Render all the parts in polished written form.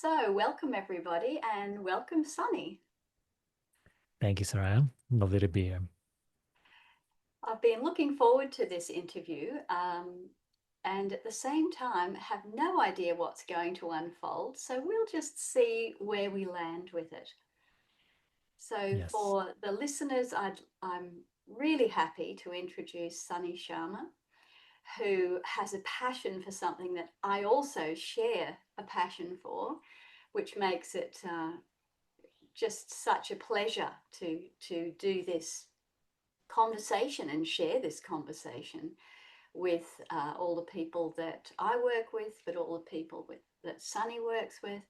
So, welcome everybody and welcome Sunny. Thank you, Soraya. Lovely to be here. I've been looking forward to this interview and at the same time have no idea what's going to unfold. So, we'll just see where we land with it. So, Yes. for the listeners, I'm really happy to introduce Sunny Sharma, who has a passion for something that I also share a passion for, which makes it just such a pleasure to do this conversation and share this conversation with all the people that I work with, but all the people that Sunny works with.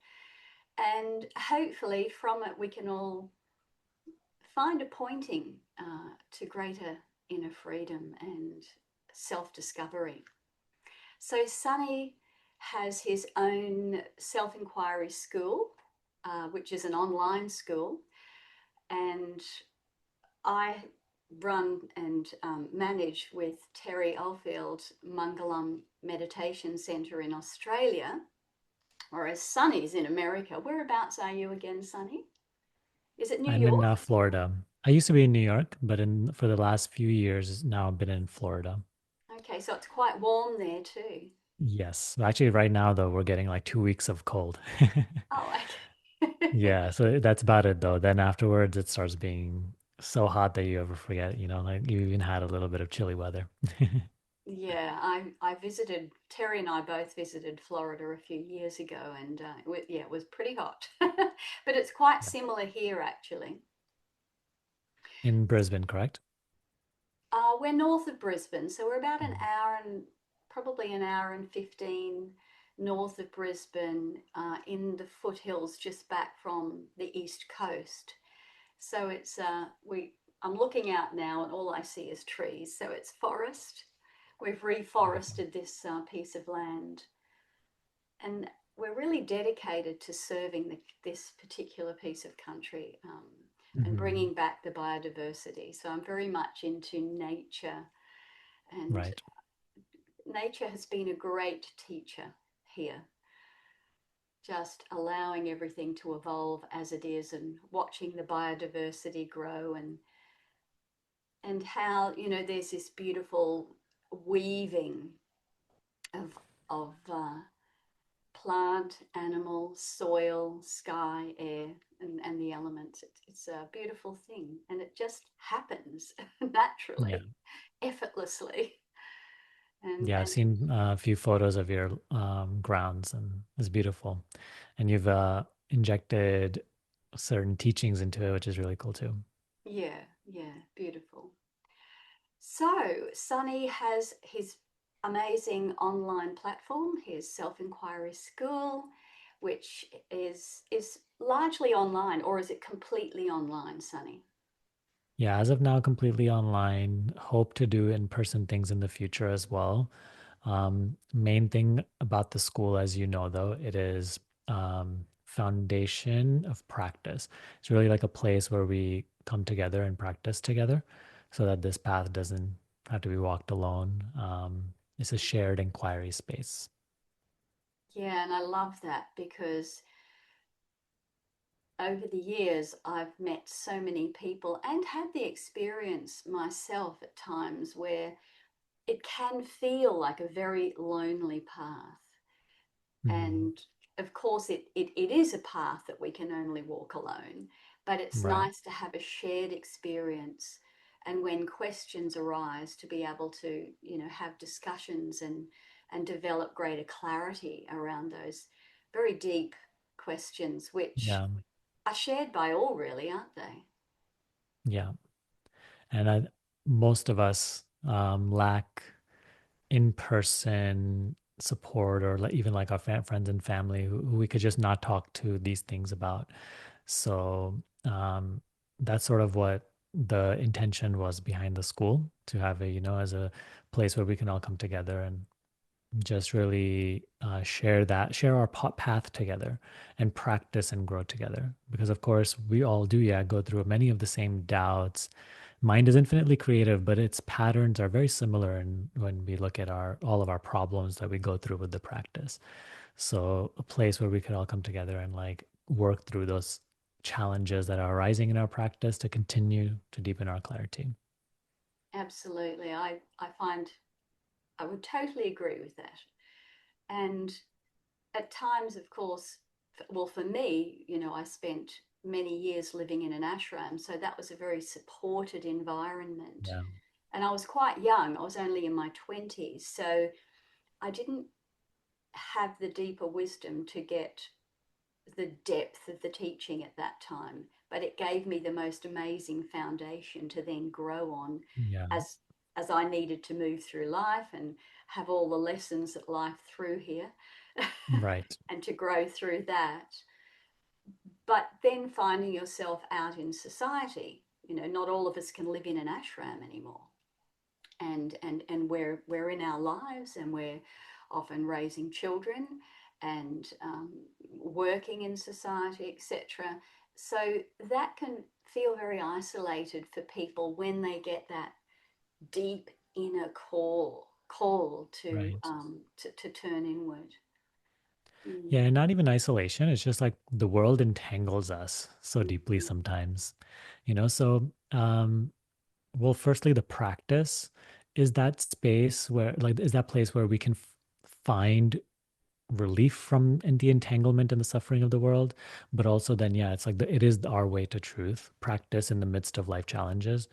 And hopefully, from it, we can all find a pointing to greater inner freedom and self discovery. So, Sunny has his own self inquiry school, which is an online school. And I run and manage with Terry Oldfield's Mangalam Meditation Centre in Australia, whereas Sunny's in America. Whereabouts are you again, Sunny? Is it New I'm in York? Florida. I used to be in New York, but for the last few years now I've been in Florida. Okay, so it's quite warm there too. Yes. Actually, right now though, we're getting like 2 weeks of cold. Oh, okay. Yeah, so that's about it though. Then afterwards it starts being so hot that you ever forget, like you even had a little bit of chilly weather. Yeah, I visited, Terry and I both visited Florida a few years ago, and yeah, it was pretty hot. But it's quite Yeah. similar here, actually. In Brisbane, correct? We're north of Brisbane, so we're about an Mm. hour and probably an hour and 15 north of Brisbane in the foothills just back from the east coast. So it's I'm looking out now and all I see is trees. So it's forest. We've Beautiful. reforested this piece of land, and we're really dedicated to serving this particular piece of country and Hmm. bringing back the biodiversity. So I'm very much into nature, and Right. nature has been a great teacher here, just allowing everything to evolve as it is and watching the biodiversity grow, and how there's this beautiful weaving of of plant, animal, soil, sky, air, and the elements. It's a beautiful thing, and it just happens Yeah. naturally, effortlessly. Yeah, I've And seen a few photos of your grounds, and it's beautiful. And you've injected certain teachings into it, which is really cool too. yeah, yeah, beautiful. So Sunny has his amazing online platform, his self-inquiry school, which is largely online, or is it completely online, Sunny? Yeah, as of now, completely online. Hope to do in-person things in the future as well. Main thing about the school, as you know, though, it is foundation of practice. It's really like a place where we come together and practice together, so that this path doesn't have to be walked alone. It's a shared inquiry space. Yeah, and I love that because over the years I've met so many people and had the experience myself at times where it can feel like a very lonely path. Mhm. And of course, it is a path that we can only walk alone, but it's Right. nice to have a shared experience. And when questions arise, to be able to, have discussions and develop greater clarity around those very deep questions, which Yeah. are shared by all, really, aren't they? Yeah. And most of us lack in-person support, or even like our friends and family who we could just not talk to these things about. So that's sort of what the intention was behind the school, to have a, as a place where we can all come together and just really share our path together and practice and grow together. Because of course we all do, yeah, go through many of the same doubts. Mind is infinitely creative, but its patterns are very similar. And when we look at our all of our problems that we go through with the practice, So a place where we could all come together and like work through those challenges that are arising in our practice to continue to deepen our clarity. Absolutely. I find I would totally agree with that. And at times, of course, well, for me, I spent many years living in an ashram. So that was a very supported environment. Yeah. And I was quite young, I was only in my 20s. So I didn't have the deeper wisdom to get the depth of the teaching at that time, but it gave me the most amazing foundation to then grow on Yeah. as as I needed to move through life and have all the lessons that life threw here Right. and to grow through that. But then finding yourself out in society, not all of us can live in an ashram anymore. And we're in our lives, and we're often raising children and working in society, etc. So that can feel very isolated for people when they get that deep inner call to Right. to turn inward. Yeah, Mm. and not even isolation. It's just like the world entangles us so deeply Mm. sometimes, So, well, firstly, the practice is that space where, like, is that place where we can find relief from the entanglement and the suffering of the world, but also then, yeah, it's like it is our way to truth practice in the midst of life challenges.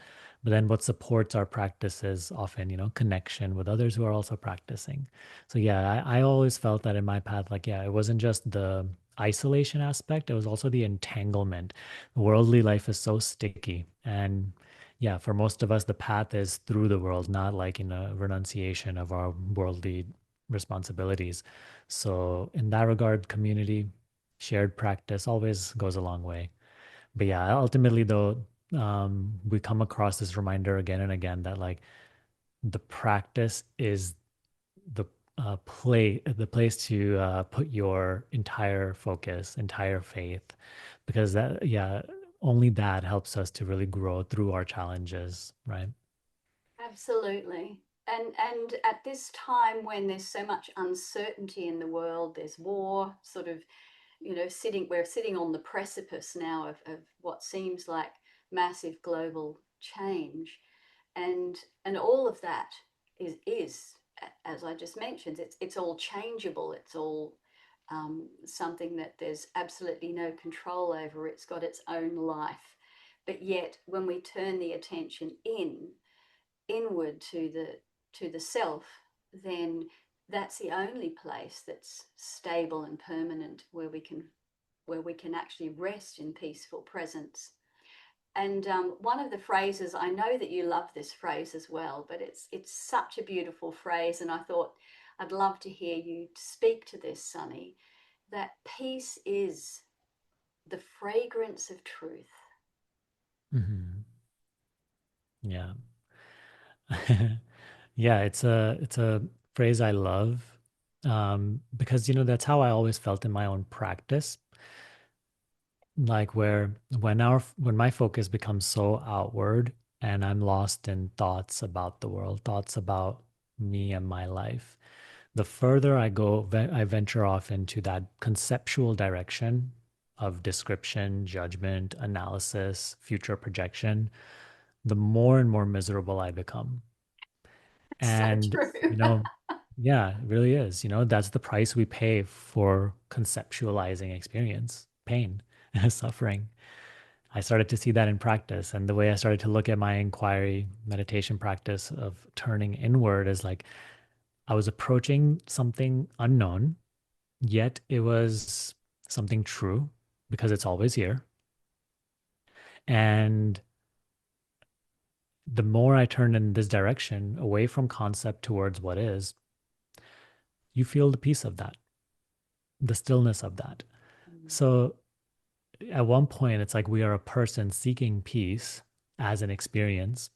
But then what supports our practice is often, connection with others who are also practicing. So yeah, I always felt that in my path, like, yeah, it wasn't just the isolation aspect, it was also the entanglement. Worldly life is so sticky, and yeah, for most of us the path is through the world, not like in a renunciation of our worldly responsibilities. So in that regard, community, shared practice always goes a long way. But yeah, ultimately though, we come across this reminder again and again that like the practice is the the place to put your entire focus, entire faith, because that, yeah, only that helps us to really grow through our challenges, right? Absolutely. And at this time when there's so much uncertainty in the world, there's war, sort of, we're sitting on the precipice now of what seems like massive global change. And all of that is, as I just mentioned, it's all changeable. It's all something that there's absolutely no control over. It's got its own life. But yet when we turn the attention inward to the self, then that's the only place that's stable and permanent, where we can actually rest in peaceful presence. And one of the phrases, I know that you love this phrase as well, but it's such a beautiful phrase, and I thought I'd love to hear you speak to this, Sunny. That peace is the fragrance of truth. Hmm. Yeah. Yeah, it's a phrase I love, because that's how I always felt in my own practice. Like where when my focus becomes so outward and I'm lost in thoughts about the world, thoughts about me and my life, the further I go, I venture off into that conceptual direction of description, judgment, analysis, future projection, the more and more miserable I become. So And, true. yeah, it really is. That's the price we pay for conceptualizing experience, pain, suffering. I started to see that in practice. And the way I started to look at my inquiry meditation practice of turning inward is like I was approaching something unknown, yet it was something true because it's always here. And the more I turn in this direction, away from concept towards what is, you feel the peace of that, the stillness of that. So at one point, it's like we are a person seeking peace as an experience.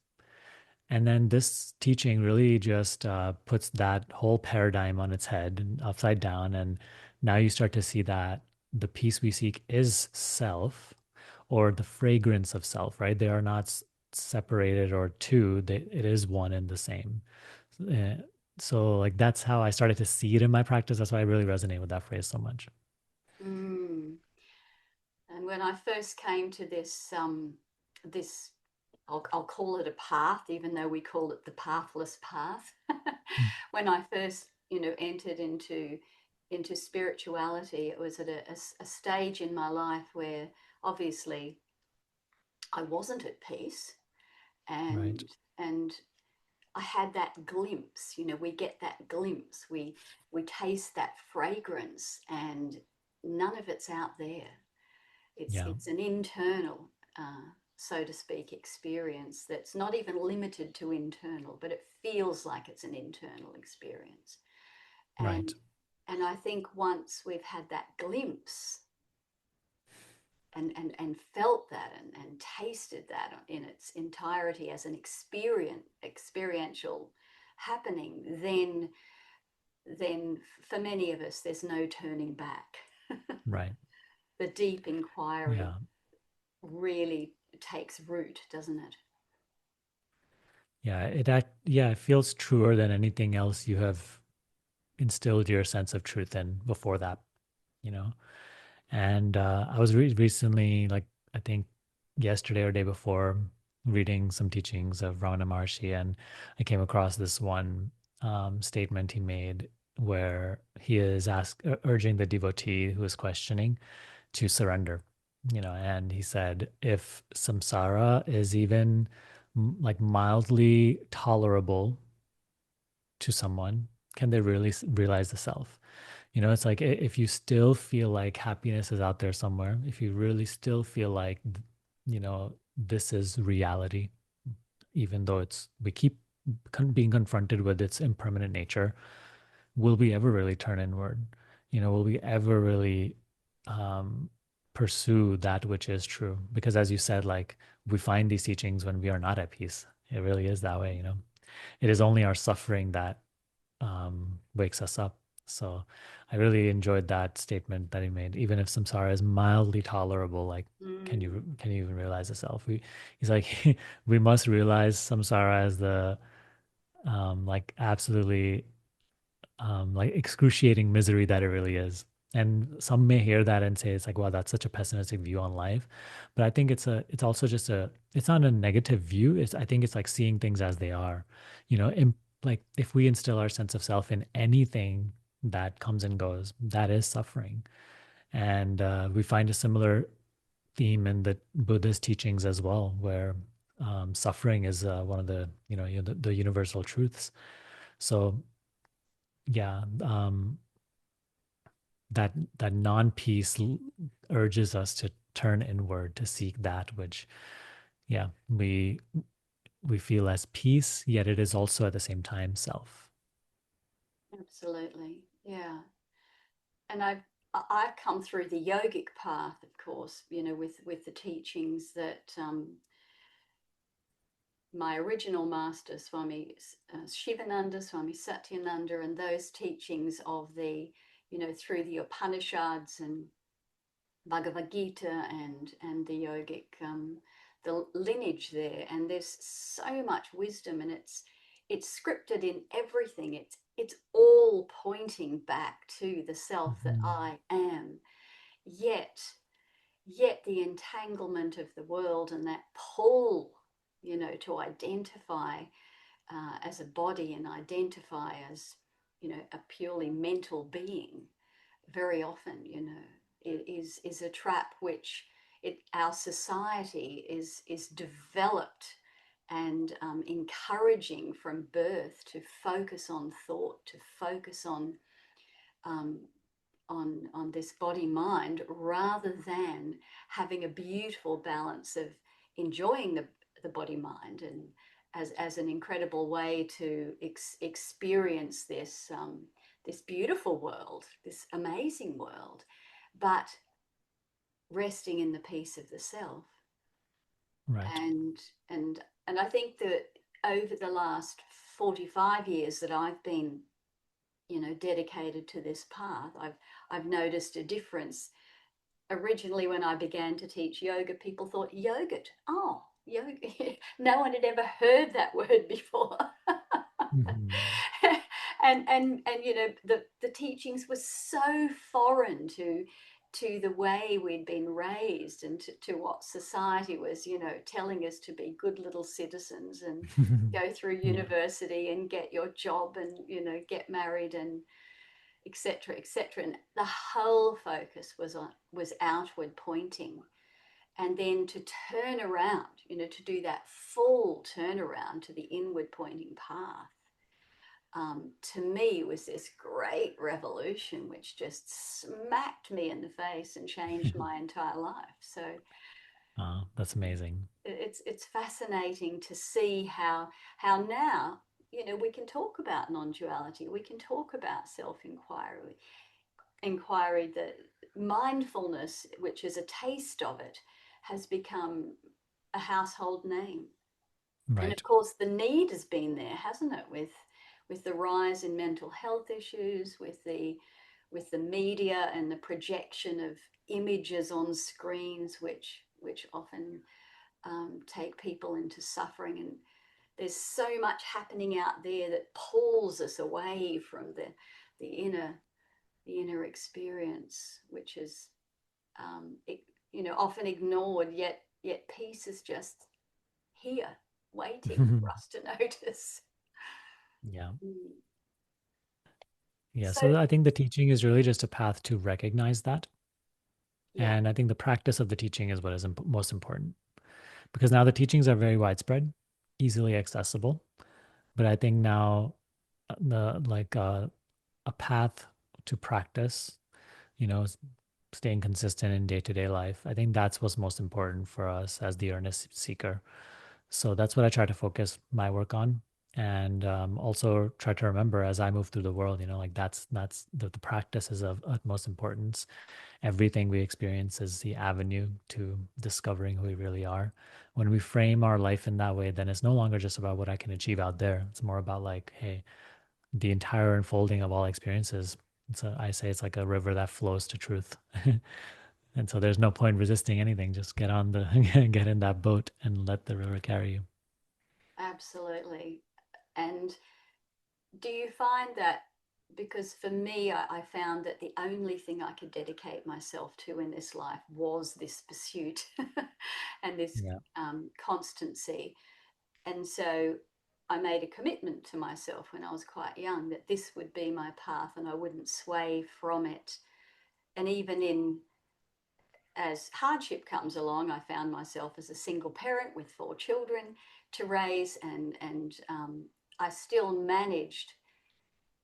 And then this teaching really just puts that whole paradigm on its head and upside down. And now you start to see that the peace we seek is self, or the fragrance of self, right? They are not separated or two, it is one and the same. Uh, So like that's how I started to see it in my practice. That's why I really resonate with that phrase so much. Mm. And when I first came to this, I'll call it a path, even though we call it the pathless path. Mm. When I first, entered into spirituality, it was at a stage in my life where obviously I wasn't at peace, Right. and I had that glimpse. We get that glimpse. We taste that fragrance, and none of it's out there. Yeah. It's an internal, so to speak, experience that's not even limited to internal, but it feels like it's an internal experience. And Right. and I think once we've had that glimpse and felt that and tasted that in its entirety as an experiential happening, then for many of us there's no turning back. Right. The deep inquiry Yeah. really takes root, doesn't it? Yeah. Yeah, it feels truer than anything else you have instilled your sense of truth in before that, you know? And I was recently, like, I think yesterday or day before, reading some teachings of Ramana Maharshi, and I came across this one statement he made where he is urging the devotee who is questioning to surrender, and he said, if samsara is even like mildly tolerable to someone, can they really realize the self? It's like if you still feel like happiness is out there somewhere, if you really still feel like, this is reality, even though we keep being confronted with its impermanent nature, will we ever really turn inward? Will we ever really um, pursue that which is true? Because as you said, like we find these teachings when we are not at peace. It really is that way. It is only our suffering that wakes us up. So I really enjoyed that statement that he made. Even if samsara is mildly tolerable, like Mm, can you even realize the self? He's like we must realize samsara as the like absolutely like excruciating misery that it really is. And some may hear that and say it's like, wow, that's such a pessimistic view on life. But I think it's also just it's not a negative view. I think it's like seeing things as they are, like if we instill our sense of self in anything that comes and goes, that is suffering. And we find a similar theme in the Buddhist teachings as well, where suffering is one of the, the universal truths. So yeah, that non-peace urges us to turn inward to seek that which, yeah, we feel as peace, yet it is also at the same time self. absolutely. Yeah. And I've come through the yogic path, of course, with the teachings that my original master, Swami Shivananda, Swami Satyananda, and those teachings of through the Upanishads and Bhagavad Gita and the yogic the lineage there, and there's so much wisdom, and it's scripted in everything. It's all pointing back to the self that Mhm. I am. Yet the entanglement of the world and that pull, to identify as a body and identify as, a purely mental being, very often, it is a trap which our society is developed and encouraging from birth to focus on thought, to focus um, on this body mind, rather than having a beautiful balance of enjoying the body mind and as an incredible way to experience this beautiful world, this amazing world, but resting in the peace of the self. Right. And and and I think that over the last 45 years that I've been, dedicated to this path, I've noticed a difference. Originally, when I began to teach yoga, people thought yogurt. Oh, yoga. No one had ever heard that word before. Mhm. and you know, the teachings were so foreign to the way we'd been raised, and to what society was, you know, telling us to be good little citizens and go through Yeah. university and get your job and, you know, get married and etc etc. And the whole focus was outward pointing. And then to turn around, you know, to do that full turnaround to the inward pointing path, to me was this great revolution which just smacked me in the face and changed my entire life. So That's amazing. it's fascinating to see how now, you know, we can talk about non-duality, we can talk about self-inquiry, the mindfulness, which is a taste of it, has become a household name. And of Right. course, the need has been there, hasn't it, with the rise in mental health issues, with the media and the projection of images on screens, which often take people into suffering. And there's so much happening out there that pulls us away from the inner the inner experience, which is you know, often ignored. Yet peace is just here, waiting for us to notice. Yeah. Mm. Yeah. So So I think the teaching is really just a path to recognize that. yeah, And I think the practice of the teaching is what is most important, because now the teachings are very widespread, easily accessible. But I think now the like a path to practice, you know, staying consistent in day to day life. I think that's what's most important for us as the earnest seeker. So that's what I try to focus my work on, and also try to remember as I move through the world. You know, like that's the practice is of utmost importance. Everything we experience is the avenue to discovering who we really are. When we frame our life in that way, then it's no longer just about what I can achieve out there. It's more about like, hey, the entire unfolding of all experiences. So I say it's like a river that flows to truth. And so there's no point resisting anything. Just get on the get in that boat and let the river carry you. absolutely. And do you find that, because for me, I found that the only thing I could dedicate myself to in this life was this pursuit and this Yeah. constancy. And so I made a commitment to myself when I was quite young that this would be my path and I wouldn't sway from it. And even in as hardship comes along, I found myself as a single parent with 4 children to raise, and I still managed,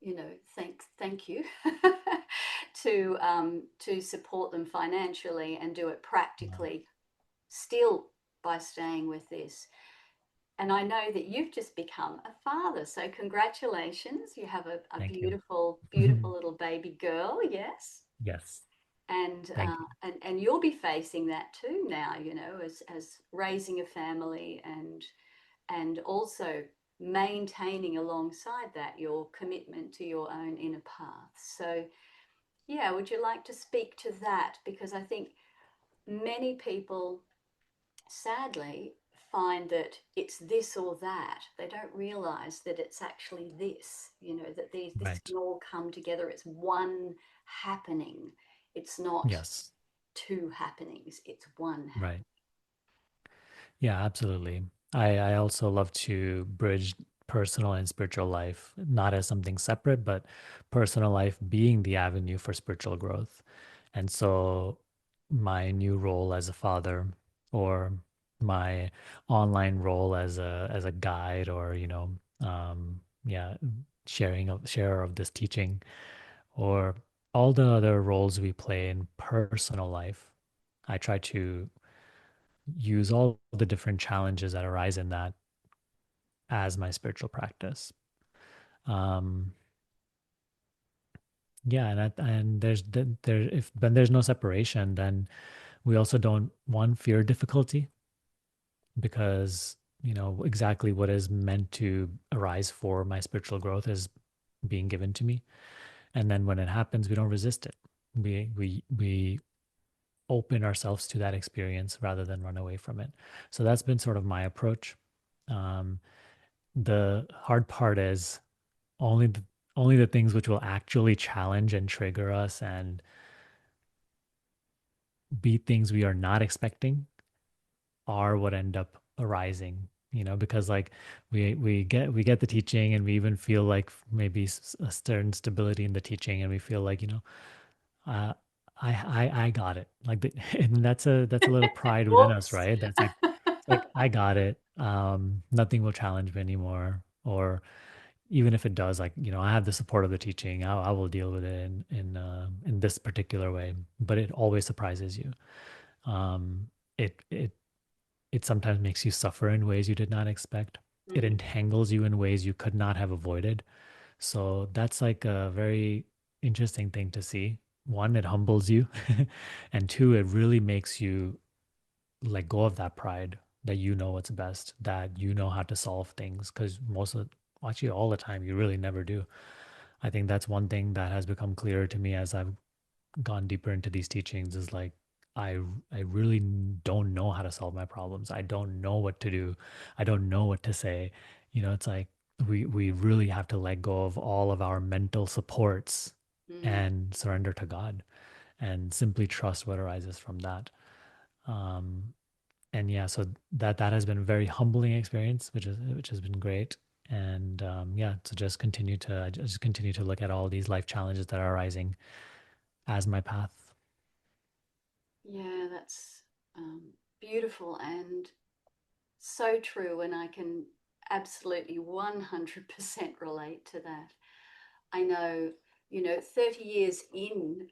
you know, thank you, to support them financially and do it Wow. practically, still by staying with this. And I know that you've just become a father, so congratulations! You have a Thank you. beautiful, beautiful little baby girl. Yes. Yes. and Thank you. and you'll be facing that too now, you know, as raising a family, and also maintaining alongside that your commitment to your own inner path. So yeah, would you like to speak to that? Because I think many people sadly find that it's this or that. They don't realize that it's actually this, you know, that this Right. can all come together. It's one happening. It's not Yes. two happenings, it's one happening. Right. Yeah, absolutely. I also love to bridge personal and spiritual life, not as something separate, but personal life being the avenue for spiritual growth. And so my new role as a father, or my online role as a guide, or, you know, yeah, sharer of this teaching, or all the other roles we play in personal life, I try to use all the different challenges that arise in that as my spiritual practice. Um, yeah, and there, if when there's no separation, then we also don't, one, fear difficulty, because you know exactly what is meant to arise for my spiritual growth is being given to me, and then when it happens, we don't resist it. We open ourselves to that experience rather than run away from it. So that's been sort of my approach. Um, the hard part is only only the things which will actually challenge and trigger us and be things we are not expecting are what end up arising, because like we get the teaching, and we even feel like maybe a certain stability in the teaching, and we feel like, uh, I got it. Like and that's a little pride within us, Whoops. right? That's like, it's like, I got it. Nothing will challenge me anymore. Or even if it does, like, I have the support of the teaching. I will deal with it in this particular way. But it always surprises you. Um, it sometimes makes you suffer in ways you did not expect. It Mm, entangles you in ways you could not have avoided. So that's like a very interesting thing to see. One, it humbles you. And two, it really makes you let go of that pride that you know what's best, that you know how to solve things. Because actually, all the time, you really never do. I think that's one thing that has become clearer to me as I've gone deeper into these teachings, is like, I I really don't know how to solve my problems. I don't know what to do. I don't know what to say. It's like we really have to let go of all of our mental supports mm. and surrender to God and simply trust what arises from that. Um, and yeah, so that has been a very humbling experience, which has been great. And yeah, to just continue to I just continue to look at all these life challenges that are arising as my path. Yeah, that's beautiful and so true. And I can absolutely 100% relate to that. I know, 30 years in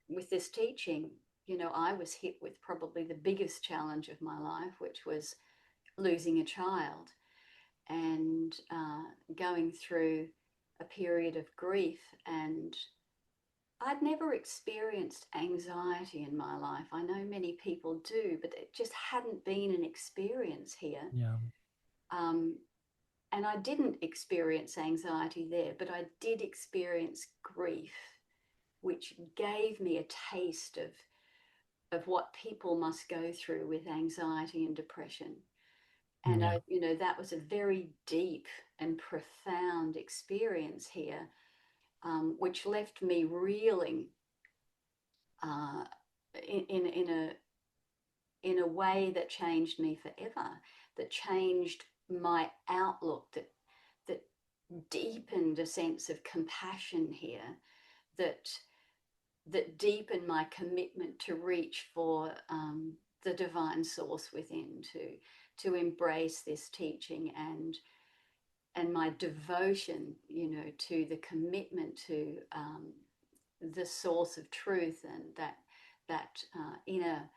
with this teaching, I was hit with probably the biggest challenge of my life, which was losing a child and going through a period of grief. And I'd never experienced anxiety in my life. I know many people do, but it just hadn't been an experience here. Yeah. Um, and I didn't experience anxiety there, but I did experience grief, which gave me a taste of what people must go through with anxiety and depression. And Yeah. that was a very deep and profound experience here, which left me reeling uh, in a way that changed me forever, that changed my outlook, that deepened a sense of compassion here, that deepened my commitment to reach for the divine source within, to embrace this teaching, and my devotion, to the commitment to the source of truth, and that inner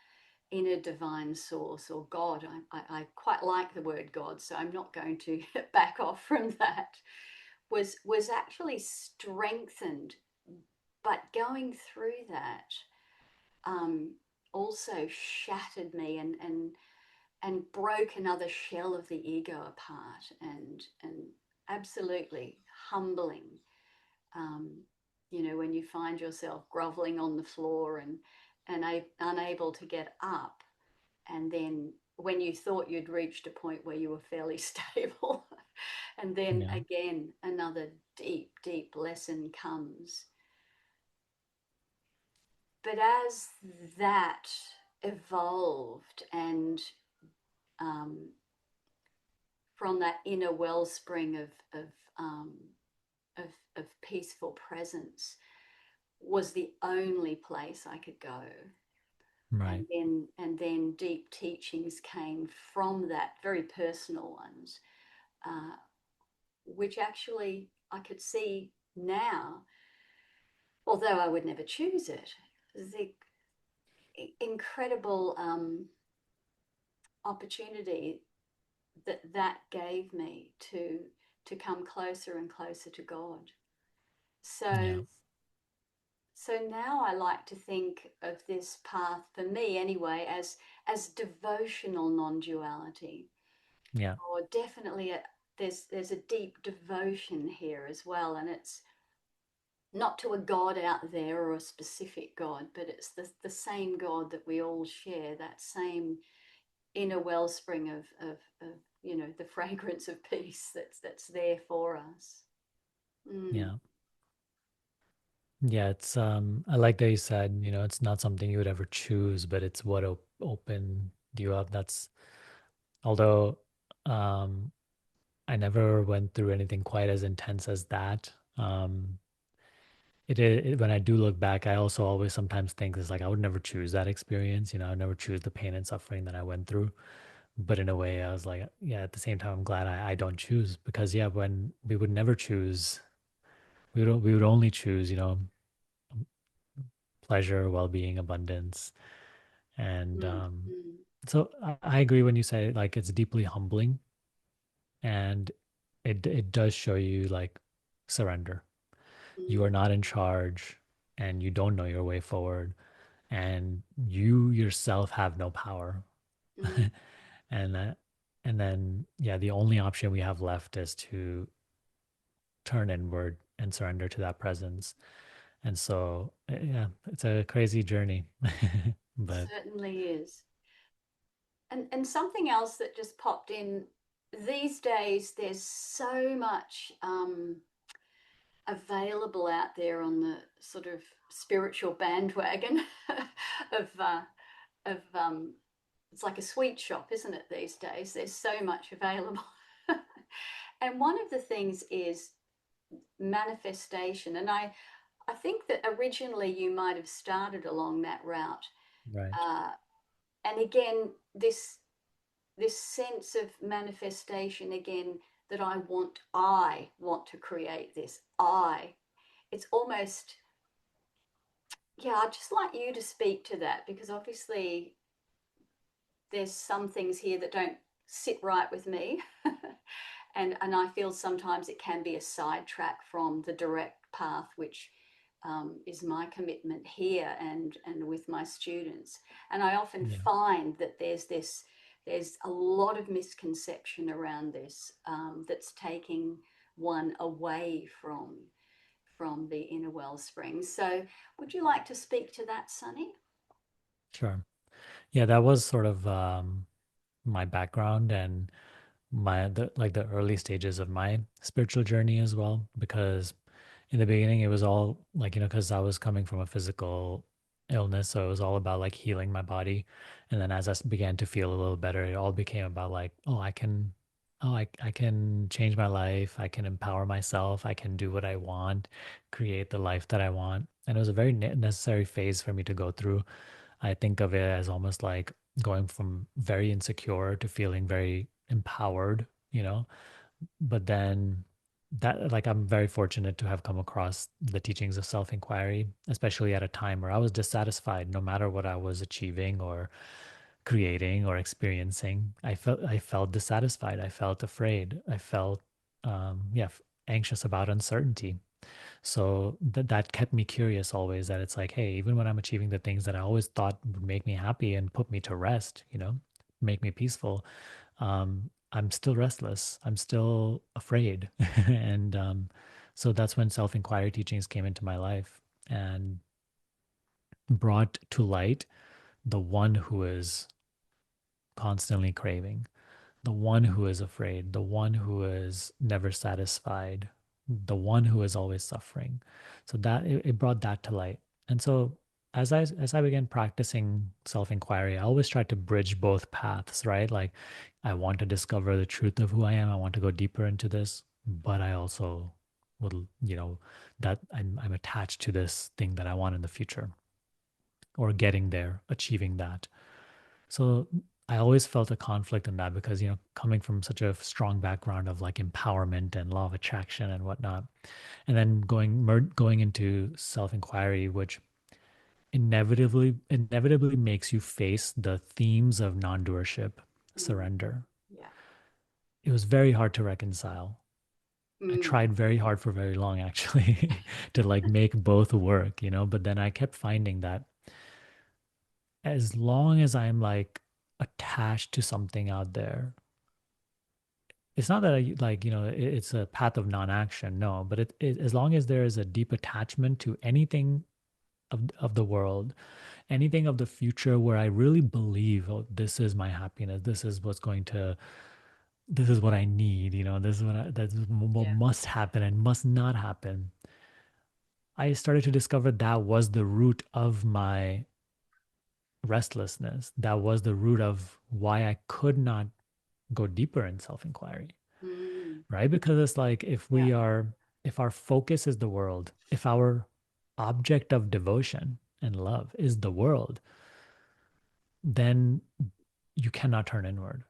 divine source, or God. I quite like the word God, so I'm not going to back off from that. Was actually strengthened, but going through that um, also shattered me, and broke another shell of the ego apart, and absolutely humbling. Um, when you find yourself groveling on the floor, and unable to get up, and then when you thought you'd reached a point where you were fairly stable, and then Yeah. again another deep, deep lesson comes. But as that evolved, and um, from that inner wellspring um, of, of peaceful presence was the only place I could go. Right. And then deep teachings came from that, very personal ones, uh, which actually I could see now, although I would never choose it, the incredible opportunity that gave me to come closer and closer to God. Yeah. So now I like to think of this path, for me anyway, as devotional non-duality, Yeah. or definitely there's a deep devotion here as well, and it's not to a God out there or a specific God, but it's the same God that we all share, that same inner wellspring of the fragrance of peace that's there for us. Mm, Yeah. Yeah, it's I like that you said, it's not something you would ever choose, but it's what opened you up. That's although um I never went through anything quite as intense as that. When I do look back, I also always sometimes think it's like I would never choose that experience, I would never choose the pain and suffering that I went through. But in a way, I was like, yeah, at the same time, I'm glad I don't choose because yeah, when we would never choose, we would only choose, pleasure, well-being, abundance. And mm, mm, so I agree when you say like it's deeply humbling and it does show you like surrender. You are mm, not in charge and you don't know your way forward and you yourself have no power. mm. and and then yeah, the only option we have left is to turn inward and surrender to that presence. And so yeah, it's a crazy journey. But Certainly is. And something else that just popped in these days, there's so much available out there on the sort of spiritual bandwagon of it's like a sweet shop, isn't it? These days, there's so much available. And one of the things is manifestation, and I think that originally you might have started along that route. right. Uh, and again, this sense of manifestation again, that I want to create this. It's almost, yeah, I'd just like you to speak to that, because obviously there's some things here that don't sit right with me. And I feel sometimes it can be a sidetrack from the direct path, which is my commitment here and with my students. And I often Yeah, find that there's a lot of misconception around this, that's taking one away from the inner wellspring. So, would you like to speak to that, Sunny? sure. Yeah, that was sort of my background and like the early stages of my spiritual journey as well. Because in the beginning, it was all like, because I was coming from a physical illness, so it was all about like healing my body. And then as began to feel a little better, it all became about like, I can change my life. I can empower myself. I can do what I want, create the life that I want. And it was a very necessary phase for me to go through. I think of it as almost like going from very insecure to feeling very empowered, but then that, like, I'm very fortunate to have come across the teachings of self-inquiry, especially at a time where I was dissatisfied no matter what I was achieving or creating or experiencing. I felt dissatisfied. I felt afraid. I felt yeah, anxious about uncertainty. So that kept me curious always, that it's like, hey, even when I'm achieving the things that I always thought would make me happy and put me to rest, make me peaceful, I'm still restless. I'm still afraid. And so that's when self inquiry teachings came into my life and brought to light the one who is constantly craving, the one who is afraid, the one who is never satisfied, the one who is always suffering. So that it brought that to light. And so as I began practicing self-inquiry, I always tried to bridge both paths, right? Like I want to discover the truth of who I am. I want to go deeper into this, but I also would, that I'm attached to this thing that I want in the future or getting there, achieving that. So I always felt a conflict in that because, coming from such a strong background of like empowerment and law of attraction and whatnot, and then going into self-inquiry, which inevitably makes you face the themes of non-doership, Mm, surrender. yeah. It was very hard to reconcile. I Mm, tried very hard for very long actually to like make both work, but then I kept finding that as long as I'm like attached to something out there, it's not that I, like, it's a path of non-action, no, but as long as there is a deep attachment to anything of the world, anything of the future where I really believe, oh, this is my happiness, this is what's going to this is what I need, this is what Yeah. must happen and must not happen. I started to discover that was the root of my restlessness. That was the root of why I could not go deeper in self inquiry, Mm, right? Because it's like yeah. if our focus is the world, if our object of devotion and love is the world, then you cannot turn inward.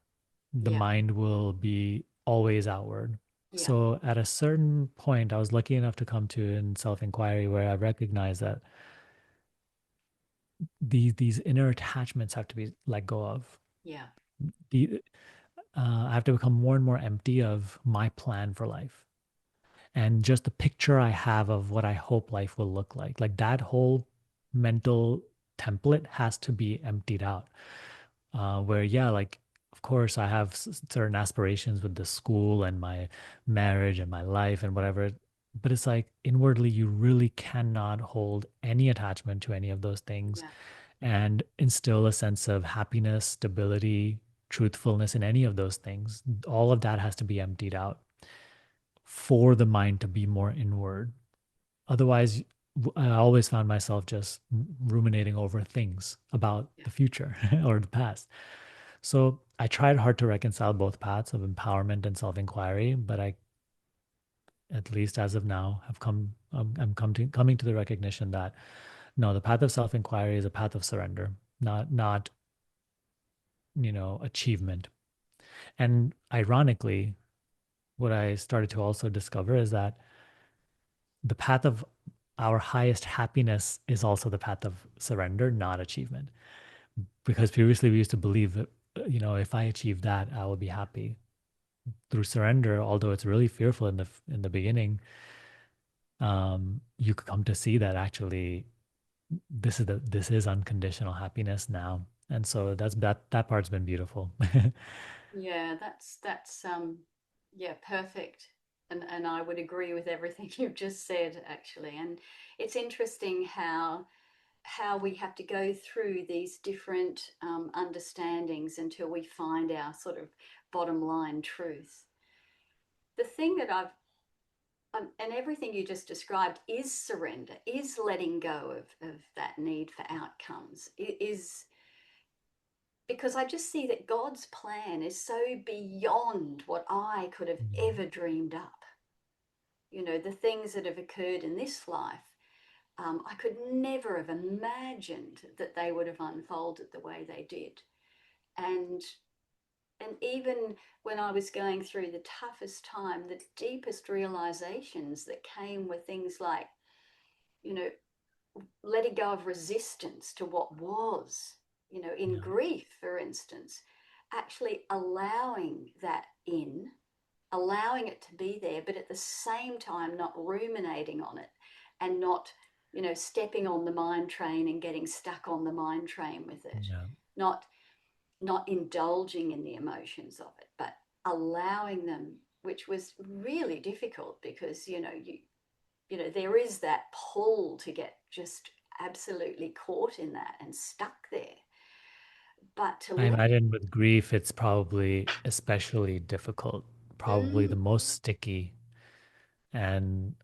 The Yeah. mind will be always outward. Yeah. So at a certain point, I was lucky enough to come to in self inquiry where I recognized that these inner attachments have to be let go of. Yeah. The I have to become more and more empty of my plan for life and just the picture I have of what I hope life will look like. Like that whole mental template has to be emptied out. Where, yeah, like, of course, I have certain aspirations with the school and my marriage and my life and whatever. But it's like inwardly, you really cannot hold any attachment to any of those things Yeah. and instill a sense of happiness, stability, truthfulness in any of those things. All of that has to be emptied out for the mind to be more inward. Otherwise, I always found myself just ruminating over things about Yeah. the future or the past. So I tried hard to reconcile both paths of empowerment and self-inquiry, but I, at least as of now, have coming to the recognition that no, the path of self-inquiry is a path of surrender, not achievement. And ironically, what I started to also discover is that the path of our highest happiness is also the path of surrender, not achievement. Because previously we used to believe that, if I achieve that, I will be happy. Through surrender, although it's really fearful in the beginning, you could come to see that actually this is unconditional happiness now. And so that part's been beautiful. Yeah, that's yeah, perfect. And I would agree with everything you've just said actually. And it's interesting how we have to go through these different understandings until we find our sort of bottom line truth. The thing that and everything you just described is surrender, is letting go of that need for outcomes, it is because I just see that God's plan is so beyond what I could have Yeah, ever dreamed up. You know, the things that have occurred in this life, I could never have imagined that they would have unfolded the way they did. And and even when I was going through the toughest time, the deepest realizations that came were things like, you know, letting go of resistance to what was, in yeah, grief, for instance, actually allowing that in, allowing it to be there, but at the same time, not ruminating on it and not, stepping on the mind train and getting stuck on the mind train with it, yeah. not, not indulging in the emotions of it, but allowing them, which was really difficult because, there is that pull to get just absolutely caught in that and stuck there. But to I let imagine with grief, it's probably especially difficult, probably the mm, most sticky. And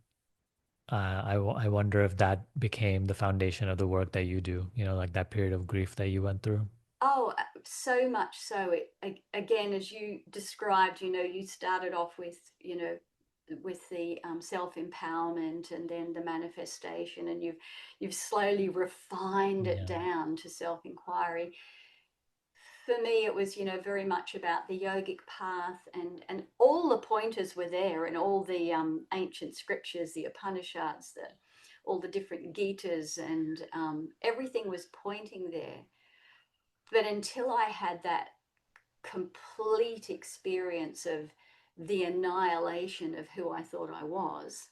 I wonder if that became the foundation of the work that you do, like that period of grief that you went through. oh, so much so. Again, as you described, you started off with, with the self empowerment and then the manifestation, and you've slowly refined it Yeah, down to self inquiry. For me, it was, very much about the yogic path, and all the pointers were there, and all the ancient scriptures, the Upanishads, all the different Gitas, and everything was pointing there. But until I had that complete experience of the annihilation of who I thought I was,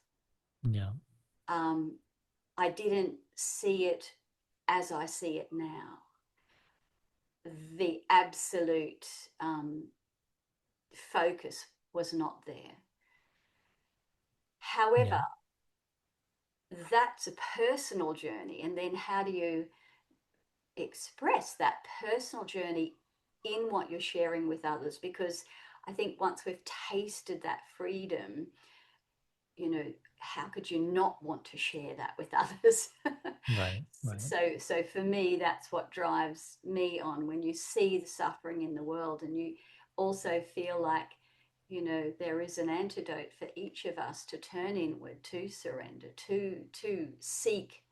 yeah, um, I didn't see it as I see it now. The absolute focus was not there. However, yeah, that's a personal journey. And then how do you express that personal journey in what you're sharing with others? Because I think once we've tasted that freedom, you know, how could you not want to share that with others? Right, right. So for me, that's what drives me on. When you see the suffering in the world, and you also feel like, you know, there is an antidote for each of us to turn inward, to surrender, to seek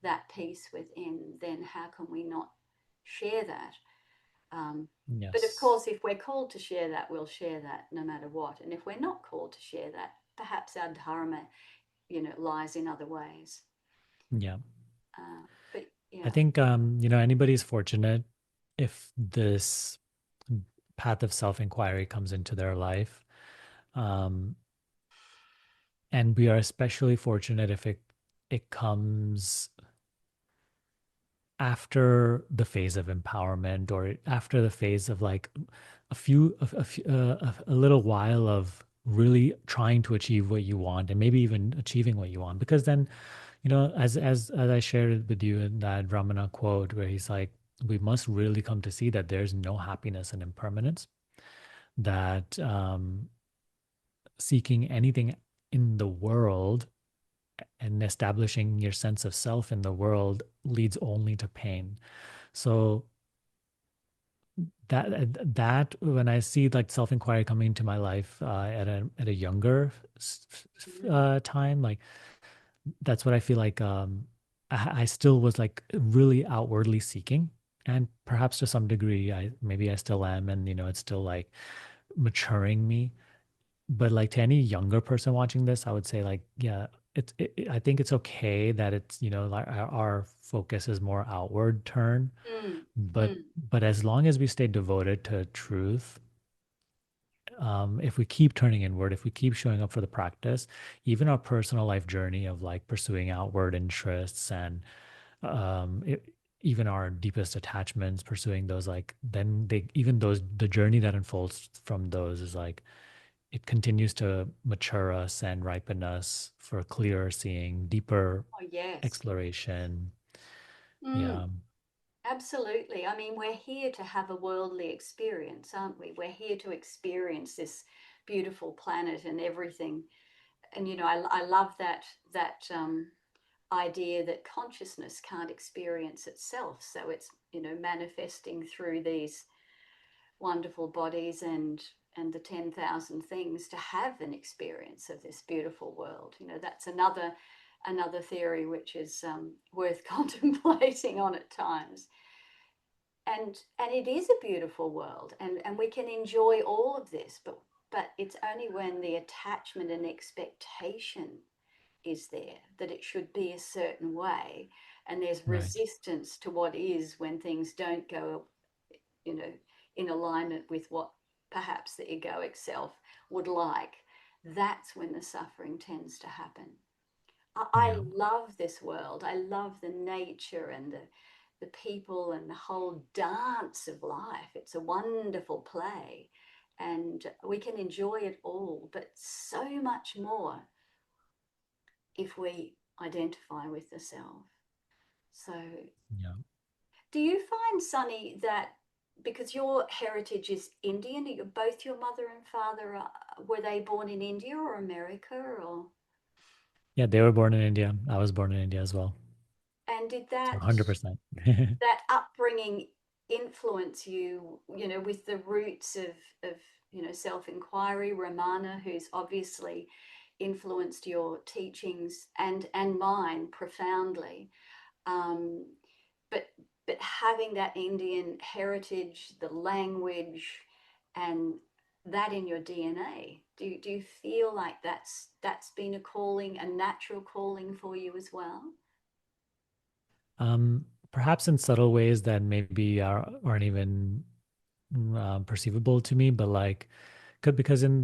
that peace within, then how can we not share that? Um, but of Yes. course, if we're called to share that, we'll share that no matter what. And if we're not called to share that, perhaps our dharma, you know, lies in other ways. Yeah. But I yeah. think anybody's fortunate if this path of self-inquiry comes into their life. Um, and we are especially fortunate if it comes after the phase of empowerment, or after the phase of like a little while of really trying to achieve what you want, and maybe even achieving what you want. Because then, as I shared with you in that Ramana quote, where he's like, we must really come to see that there's no happiness in impermanence, that seeking anything in the world and establishing your sense of self in the world leads only to pain. So that when I see like self-inquiry coming into my life at a younger Mm. time, like that's what I feel like I still was like really outwardly seeking, and perhaps to some degree I still am, and it's still like maturing me. But like to any younger person watching this, I would say like, yeah, I think it's okay that it's, like our focus is more outward turn, Mm. but Mm. as long as we stay devoted to truth, if we keep turning inward, if we keep showing up for the practice, even our personal life journey of like pursuing outward interests, and um, it, even our deepest attachments, pursuing those, like then they even those the journey that unfolds from those is like it continues to mature us and ripen us for clearer seeing, deeper Oh, yes. exploration. Mm. Yeah, Absolutely. I mean, we're here to have a worldly experience, aren't we? We're here to experience this beautiful planet and everything. And you know, I love that idea that consciousness can't experience itself, so it's, you know, manifesting through these wonderful bodies and the 10,000 things to have an experience of this beautiful world. You know, that's another theory which is worth contemplating on at times. And it is a beautiful world, and we can enjoy all of this, but it's only when the attachment and expectation is there that it should be a certain way, and there's right. resistance to what is when things don't go, you know, in alignment with what perhaps the egoic self would like. That's when the suffering tends to happen. I Yeah, love this world. I love the nature and the people and the whole dance of life. It's a wonderful play, and we can enjoy it all, but so much more if we identify with the self. So, yeah. do you find, Sunny, that because your heritage is Indian, both your mother and father were they born in India or America, or Yeah, they were born in India. I was born in India as well. and did So that 100%. that upbringing influence you, you know, with the roots of you know, self-inquiry? Ramana, who's obviously influenced your teachings and mine profoundly, um, but having that Indian heritage, the language, and that in your DNA, do you feel like that's been a calling, a natural calling for you as well? Perhaps in subtle ways that maybe aren't even perceivable to me, but like, because in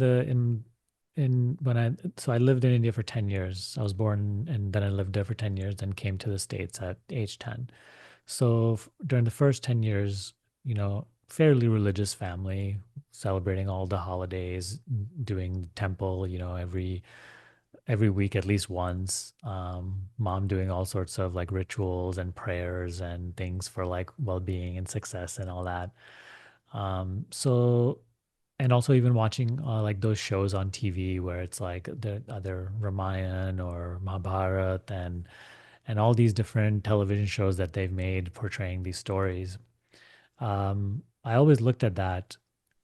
when I lived in India for 10 years. I was born and then I lived there for 10 years, then came to the States at age 10. So during the first 10 years, fairly religious family, celebrating all the holidays, doing temple, every week at least once. Mom doing all sorts of like rituals and prayers and things for like well-being and success and all that. So and also even watching like those shows on TV where it's like the other Ramayan or Mahabharat and all these different television shows that they've made portraying these stories. I always looked at that.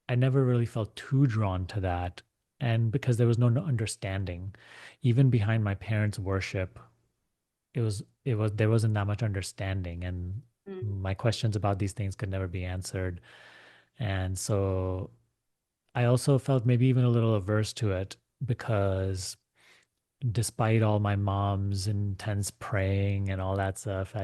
I never really felt too drawn to that, and because there was no understanding, even behind my parents' worship, it was there wasn't that much understanding, and Mm, my questions about these things could never be answered. And so I also felt maybe even a little averse to it because despite all my mom's intense praying and all that stuff,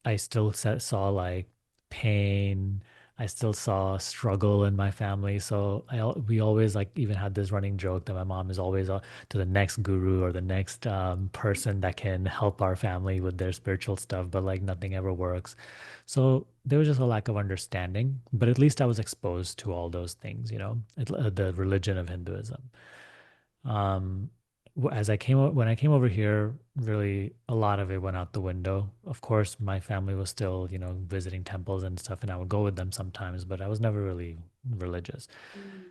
I still saw like pain. I still saw struggle in my family. So we always like even had this running joke that my mom is always to the next guru or the next person that can help our family with their spiritual stuff, but like nothing ever works. So there was just a lack of understanding. But at least I was exposed to all those things, the religion of Hinduism. Um, as when I came over here, really a lot of it went out the window. Of course, my family was still, visiting temples and stuff, and I would go with them sometimes, but I was never really religious. mm,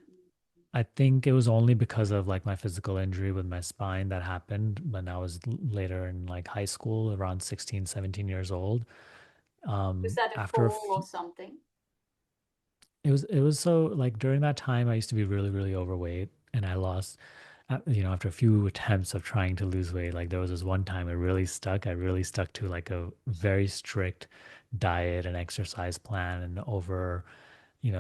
I think it was only because of like my physical injury with my spine that happened when I was later in like high school, around 16, 17 years old. was that a After a fall or few, something? it was so like during that time I used to be really, really overweight, and I lost after a few attempts of trying to lose weight, like there was this one time it really stuck. I really stuck to like a very strict diet and exercise plan. And over,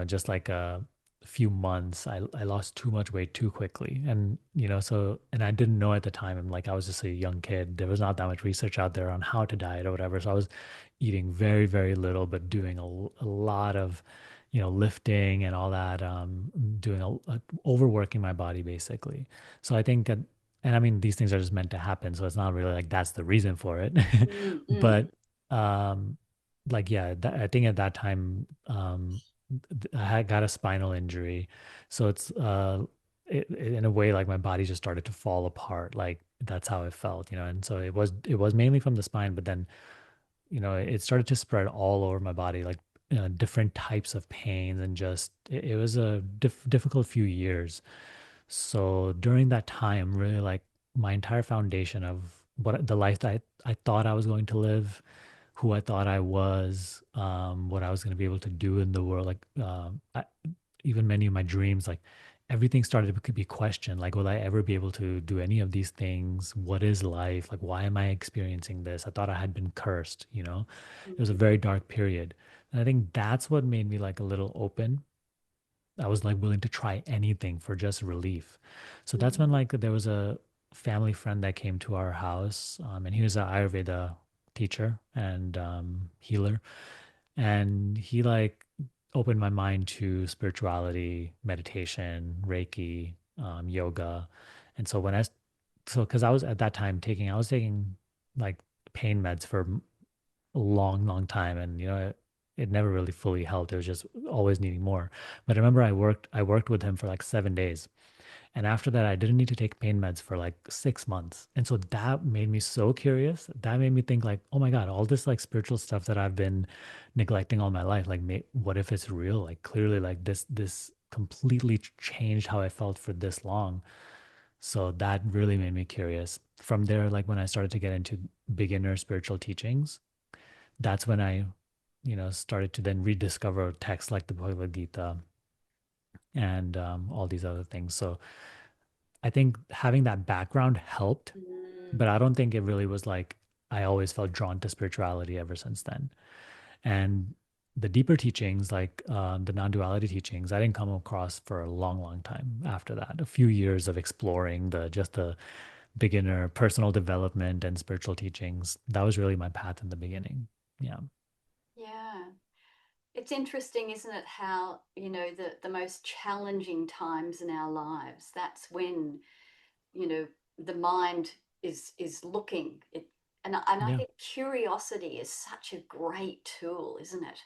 just like a few months, I lost too much weight too quickly. And, and I didn't know at the time. I'm like, I was just a young kid. There was not that much research out there on how to diet or whatever. So I was eating very, very little, but doing a lot of, lifting and all that, doing overworking my body basically. So I think that, and I mean, these things are just meant to happen. So it's not really like that's the reason for it. Mm, But mm, um, like, yeah, I think at that time, I had got a spinal injury. So in a way, like my body just started to fall apart. Like that's how it felt, and so it was mainly from the spine, but then it started to spread all over my body, like different types of pains, and just it was a difficult few years. So during that time, really like my entire foundation of what the life that I thought I was going to live, who I thought I was, what I was going to be able to do in the world, like even many of my dreams, like everything started to be questioned. Like, will I ever be able to do any of these things? What is life? Like, why am I experiencing this? I thought I had been cursed, It was a mm, very dark period. And I think that's what made me like a little open. I was like willing to try anything for just relief. So that's when mm, like there was a family friend that came to our house, and he was an Ayurveda teacher and healer, and he like opened my mind to spirituality, meditation, Reiki, yoga. And so because I was at that time I was taking like pain meds for a long, long time, and it never really fully helped. It was just always needing more. But I remember I worked with him for like 7 days, and after that, I didn't need to take pain meds for like 6 months. And so that made me so curious. That made me think like, oh my God, all this like spiritual stuff that I've been neglecting all my life, like what if it's real? Like clearly like this completely changed how I felt for this long. So that really made me curious. From there, like when I started to get into beginner spiritual teachings, that's when I, started to then rediscover texts like the Bhagavad Gita and all these other things. So I think having that background helped, but mm. I don't think it really was like I always felt drawn to spirituality ever since then. And the deeper teachings, like the non-duality teachings, I didn't come across for a long, long time after that. A few years of exploring the beginner personal development and spiritual teachings. That was really my path in the beginning. Yeah. Yeah. It's interesting, isn't it, how, the most challenging times in our lives, that's when, you know, the mind is looking. And I Yeah. think curiosity is such a great tool, isn't it?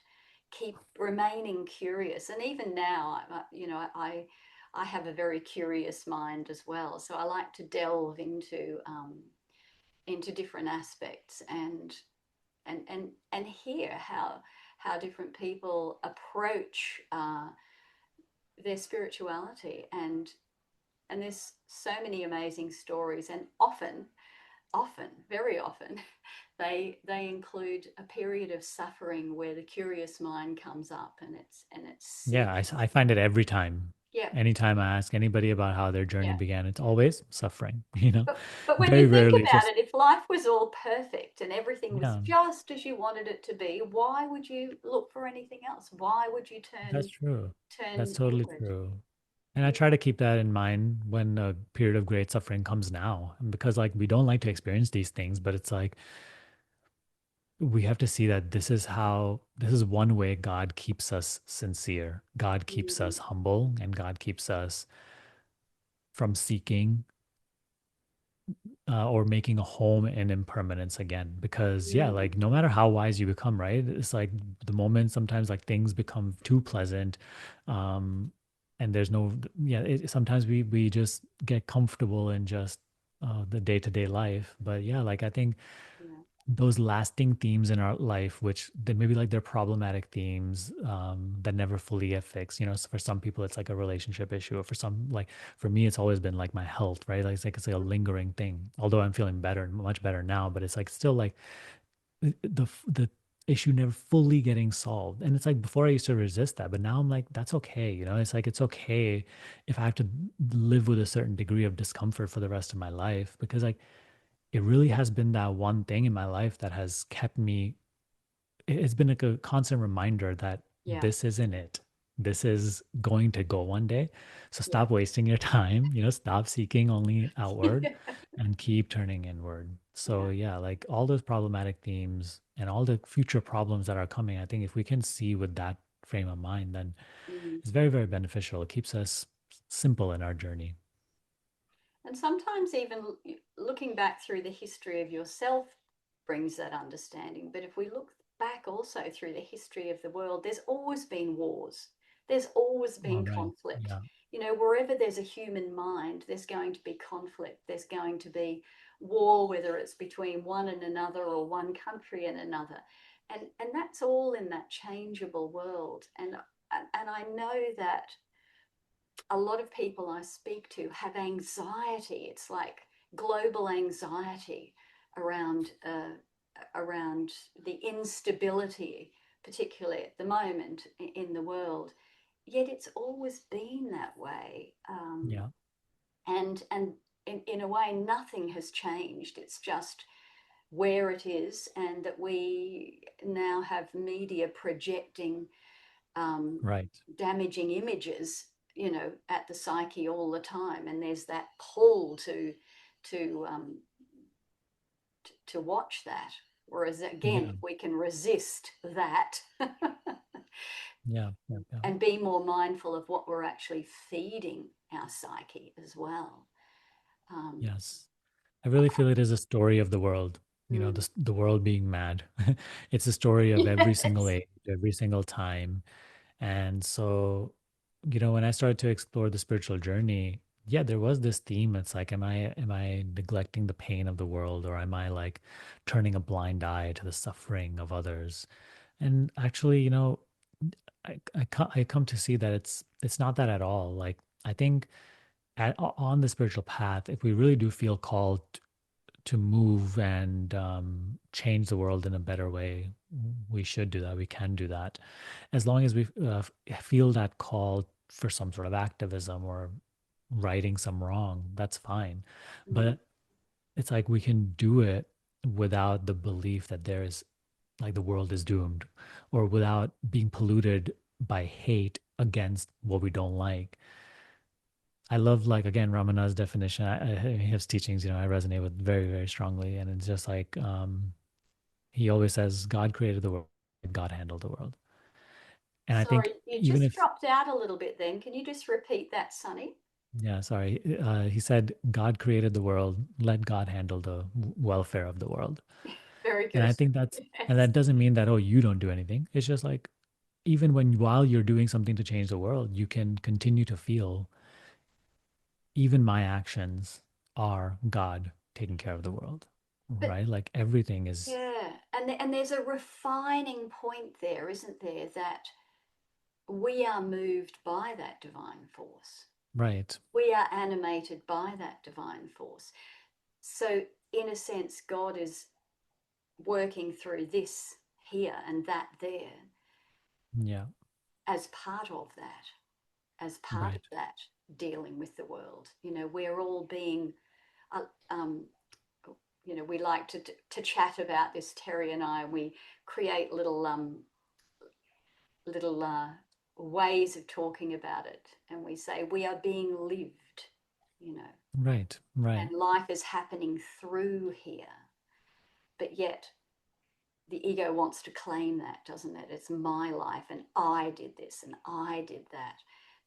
Keep remaining curious. And even now, I have a very curious mind as well. So I like to delve into different aspects and hear how different people approach their spirituality. And there's so many amazing stories, and often, very often, they include a period of suffering where the curious mind comes up, and it's Yeah, seeking. I find it every time. Yeah, Anytime I ask anybody about how their journey yeah. began, it's always suffering, you know? But when Very you think rarely it's about just, it, if life was all perfect and everything was yeah, just as you wanted it to be, why would you look for anything else? Why would you that's true. That's turn totally inward? true. And I Yeah, try to keep that in mind when a period of great suffering comes now. And because like we don't like to experience these things, but it's like we have to see that this is one way God keeps us sincere. God keeps mm, us humble and God keeps us from seeking or making a home in impermanence again. Because yeah, mm, like no matter how wise you become, right? It's like the moment sometimes like things become too pleasant, um, and there's no yeah. Sometimes we just get comfortable in just the day to day life. But yeah, like I think yeah, those lasting themes in our life, which they maybe like they're problematic themes that never fully get fixed. You know, so for some people it's like a relationship issue, or for some like for me it's always been like my health, right? Like it's like a lingering thing. Although I'm feeling better, much better now, but it's like still like the issue never fully getting solved. And it's like before I used to resist that, but now I'm like that's okay. You know, it's like it's okay if I have to live with a certain degree of discomfort for the rest of my life because like it really has been that one thing in my life that has kept me it's been like a constant reminder that yeah, this isn't it. This is going to go one day. So yeah. stop wasting your time, you know, stop seeking only outward and keep turning inward. So Yeah. yeah, like all those problematic themes and all the future problems that are coming, I think if we can see with that frame of mind, then Mm. it's very, very beneficial. It keeps us simple in our journey. And sometimes even looking back through the history of yourself brings that understanding. But if we look back also through the history of the world, there's always been wars, there's always All been right. conflict. Yeah. You know, wherever there's a human mind, there's going to be conflict, there's going to be war, whether it's between one and another or one country and another. And that's all in that changeable world. And I know that a lot of people I speak to have anxiety. It's like global anxiety around around the instability, particularly at the moment in the world. Yet it's always been that way, Yeah. and in a way, nothing has changed. It's just where it is, and that we now have media projecting um, Right. damaging images, you know, at the psyche all the time, and there's that pull to to watch that. Whereas again, Yeah. if we can resist that Yeah. Yeah. Yeah. and be more mindful of what we're actually feeding our psyche as well. Um, Yes. I really feel it is a story of the world, you know, mm, the world being mad. It's a story of every single yes. age, every single time. And so, you know, when I started to explore the spiritual journey, yeah, there was this theme. It's like, am I neglecting the pain of the world, or am I like turning a blind eye to the suffering of others? And actually, you know, I come to see that it's not that at all. Like I think on the spiritual path, if we really do feel called to move and change the world in a better way, we should do that. We can do that as long as we feel that call for some sort of activism or righting some wrong. That's fine, Mm, but it's like we can do it without the belief that there is like the world is doomed, or without being polluted by hate against what we don't like. I love like again Ramana's definition. His teachings, you know, I resonate with very, very strongly. And it's just like he always says, God created the world, God handled the world. And I think sorry, you even just if dropped out a little bit then. Can you just repeat that, Sunny? yeah, sorry, he said, God created the world, let God handle the welfare of the world. Very And good. I think that's and Yes. that doesn't mean that oh you don't do anything. It's just like even when while you're doing something to change the world, you can continue to feel even my actions are God taking care of the world, But right? Like everything is, yeah, and there's a refining point there, isn't there? That we are moved by that divine force. Right. We are animated by that divine force. So, in a sense, God is working through this here and that there Yeah. as part of that, as part of Right. that dealing with the world. We're all being, uh, um, we like to chat about this, Terry and I. We create little ways of talking about it, and we say we are being lived, you know, Right. Right. and life is happening through here, but yet the ego wants to claim that, doesn't it? It's my life and I did this and I did that.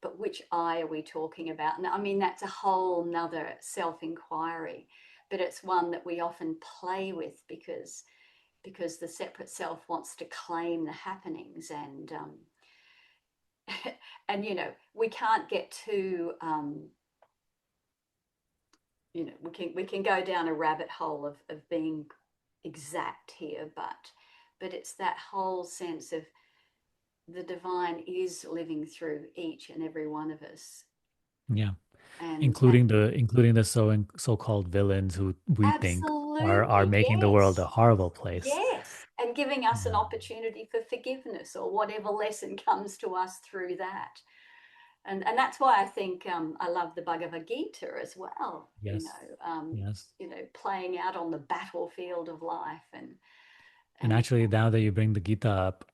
But which I are we talking about? And I mean, that's a whole nother self-inquiry, but it's one that we often play with because the separate self wants to claim the happenings, and we can't get too we can go down a rabbit hole of being exact here, but it's that whole sense of the divine is living through each and every one of us, Yeah. and Including the so-called villains who we think are absolutely, making the world a yes, horrible place. yes, and giving us an Yeah. opportunity for forgiveness or whatever lesson comes to us through that. And that's why I think I love the Bhagavad Gita as well. Yes. Yes. Playing out on the battlefield of life, And and actually, now that you bring the Gita up,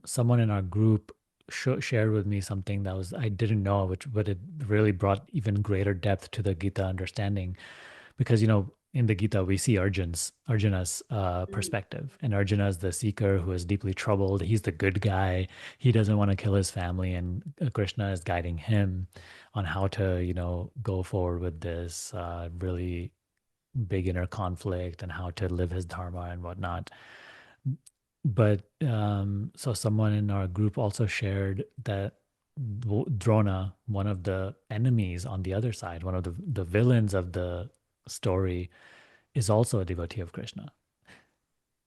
someone in our group shared with me something that was I didn't know, which but it really brought even greater depth to the Gita understanding. Because in the Gita we see Arjuna's mm, perspective, and Arjuna is the seeker who is deeply troubled. He's the good guy. He doesn't want to kill his family, and Krishna is guiding him on how to go forward with this really big inner conflict and how to live his dharma and whatnot. But so someone in our group also shared that Drona, one of the enemies on the other side, one of the villains of the story, is also a devotee of Krishna.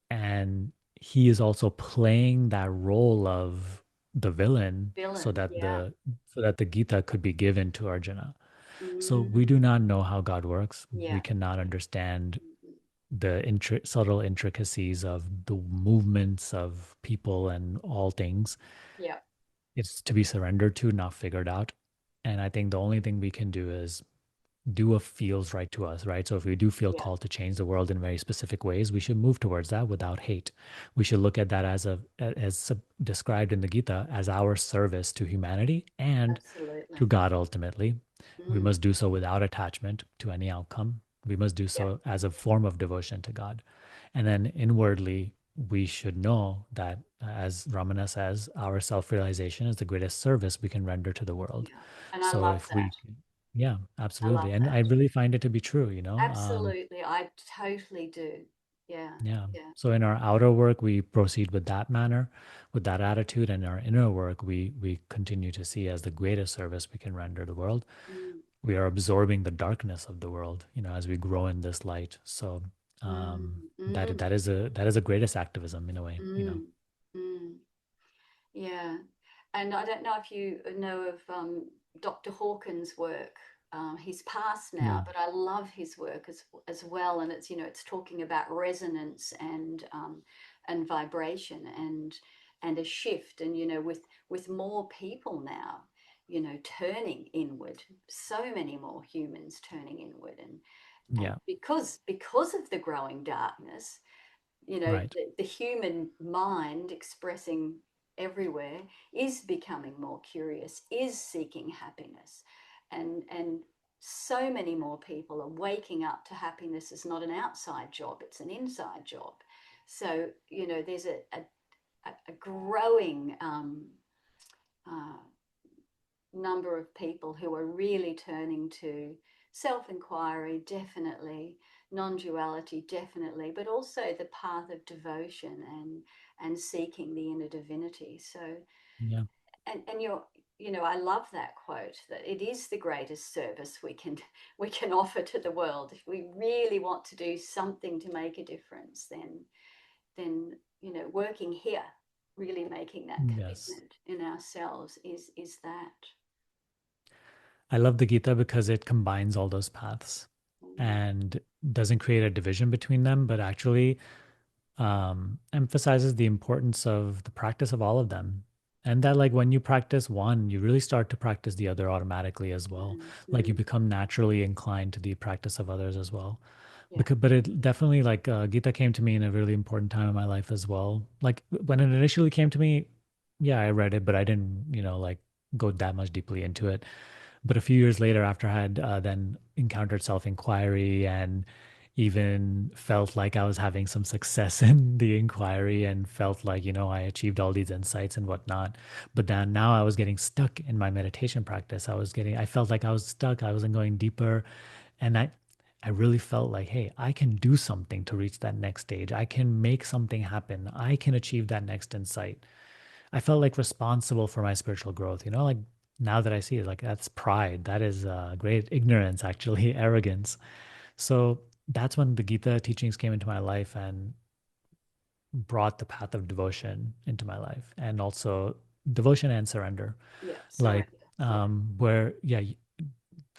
And he is also playing that role of the villain villain, yeah. so that the Gita could be given to Arjuna. So we Mm, do not know how God works. We yeah. cannot Yeah. understand Mhm. the subtle intricacies of the movements of people and all things. Yeah. It's to be surrendered to, not figured out. And I think the only thing we can do is do what feels right to us, right? So if we do feel Yeah. called to change the world in very specific ways, we should move towards that without hate. We should look at that as described in the Gita as our service to humanity and to Absolutely. God ultimately. We Mm, must do so without attachment to any outcome. We must do yeah. so as a form of devotion to God. And then inwardly, we should know that, as Ramana says, our self realization is the greatest service we can render to the world. Yeah. And I So love if that. we, yeah, I absolutely. love And I that. really find it to be true, Absolutely. I totally do. Yeah. yeah. Yeah. So in our outer work, we proceed with that manner, with that attitude, and our inner work, we continue to see as the greatest service we can render the world. Mm, We are absorbing the darkness of the world, as we grow in this light. So mm, that mm, is a greatest activism in a way. mm, mm. Yeah. And I don't know if you know of Dr. Hawkins' work. He's passed now, Yeah, but I love his work as well. And it's talking about resonance and vibration and a shift. And with more people now, turning inward, so many more humans turning inward, and yeah, because of the growing darkness, right. the human mind expressing everywhere is becoming more curious, is seeking happiness, and so many more people are waking up to happiness is not an outside job, it's an inside job. So there's a growing uh, number of people who are really turning to self-inquiry, definitely, non-duality, definitely, but also the path of devotion and seeking the inner divinity. So, Yeah, and I love that quote, that it is the greatest service we can offer to the world. If we really want to do something to make a difference, then working here, really making that Yes. commitment in ourselves is that. I love the Gita because it combines all those paths Mm, and doesn't create a division between them, but actually emphasizes the importance of the practice of all of them. And that, like, when you practice one, you really start to practice the other automatically as well. mm, Like, you mm. become naturally inclined to the practice of others as well. Yeah. Because, but it definitely, like, Gita came to me in a really important time in my life as well. Like, when it initially came to me, yeah, I read it, but I didn't, like, go that much deeply into it. But a few years later, after I had then encountered self inquiry and even felt like I was having some success in the inquiry and felt like, I achieved all these insights and whatnot. But then now I was getting stuck in my meditation practice. I felt like I was stuck. I wasn't going deeper. And I really felt like, hey, I can do something to reach that next stage. I can make something happen. I can achieve that next insight. I felt like responsible for my spiritual growth, like now that I see it, like that's pride. That is great ignorance, actually, arrogance. So that's when the Gita teachings came into my life and brought the path of devotion into my life, and also devotion and surrender. Yeah. Like, Surrender. Yeah. where, yeah,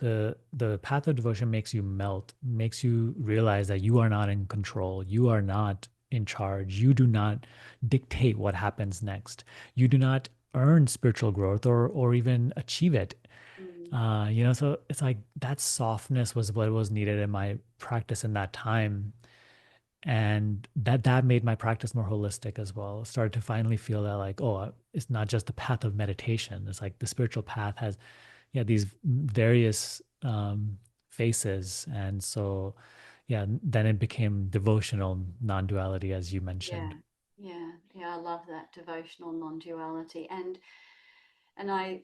the path of devotion makes you melt, makes you realize that you are not in control, you are not in charge, you do not dictate what happens next, you do not earn spiritual growth or even achieve it. Mm, So it's like that softness was what was needed in my practice in that time, and that made my practice more holistic as well. Started to finally feel that, like, oh, it's not just the path of meditation, it's like the spiritual path has, yeah, these various faces. And so, yeah, then it became devotional non-duality, as you yeah. mentioned. Yeah. Yeah. I love that devotional non-duality. And I,